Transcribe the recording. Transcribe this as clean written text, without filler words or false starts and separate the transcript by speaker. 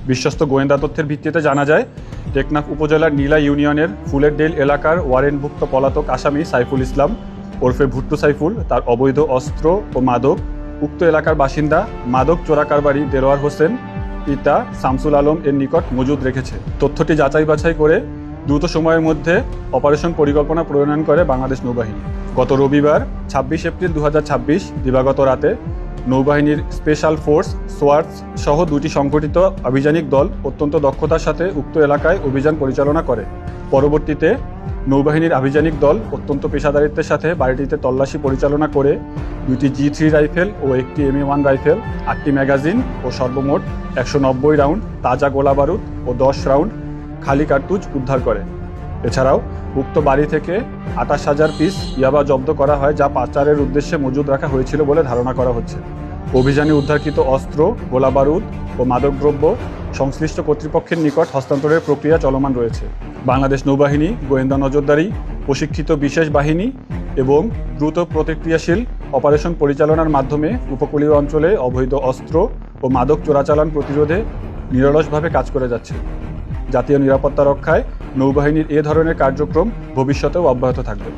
Speaker 1: বিশ্বস্ত গোয়েন্দা তথ্যের ভিত্তিতে জানা যায়, টেকনাফ উপজেলার নীলা ইউনিয়নের ফুলেরডেল এলাকার ওয়ারেন্টভুক্ত পলাতক আসামি সাইফুল ইসলাম ওরফে ভুট্টু সাইফুল তার অবৈধ অস্ত্র ও মাদক উক্ত এলাকার বাসিন্দা মাদক চোরা কারবারি দেলোয়ার হোসেন পিতা শামসুল আলম এর নিকট মজুদ রেখেছে। তথ্যটি যাচাই বাছাই করে দ্রুত সময়ের মধ্যে অপারেশন পরিকল্পনা প্রণয়ন করে বাংলাদেশ নৌবাহিনী। গত রবিবার ২৬ এপ্রিল ২০২৬ দিবাগত রাতে নৌবাহিনীর স্পেশাল ফোর্স সোয়ার্টস সহ দুটি সংগঠিত আভিযানিক দল অত্যন্ত দক্ষতার সাথে উক্ত এলাকায় অভিযান পরিচালনা করে। পরবর্তীতে নৌবাহিনীর আভিযানিক দল অত্যন্ত পেশাদারিত্বের সাথে বাড়িটিতে তল্লাশি পরিচালনা করে দুটি G3 রাইফেল ও একটি MA1 রাইফেল, ৮টি ম্যাগাজিন ও সর্বমোট ১৯০ রাউন্ড তাজা গোলা বারুদ ও ১০ রাউন্ড খালি কার্তুজ উদ্ধার করে। এছাড়াও উক্ত বাড়ি থেকে ২৮,০০০ পিস ইয়াবা জব্দ করা হয়, যা পাচারের উদ্দেশ্যে মজুদ রাখা হয়েছিল বলে ধারণা করা হচ্ছে। অভিযানে উদ্ধারকৃত অস্ত্র, গোলা বারুদ ও মাদকদ্রব্য সংশ্লিষ্ট কর্তৃপক্ষের নিকট হস্তান্তরের প্রক্রিয়া চলমান রয়েছে। বাংলাদেশ নৌবাহিনী গোয়েন্দা নজরদারি, প্রশিক্ষিত বিশেষ বাহিনী এবং দ্রুত প্রতিক্রিয়াশীল অপারেশন পরিচালনার মাধ্যমে উপকূলীয় অঞ্চলে অবৈধ অস্ত্র ও মাদক চোরাচালান প্রতিরোধে নিরলসভাবে কাজ করে যাচ্ছে। জাতীয় নিরাপত্তা রক্ষায় নৌবাহিনীর এ ধরনের কার্যক্রম ভবিষ্যতেও অব্যাহত থাকবে।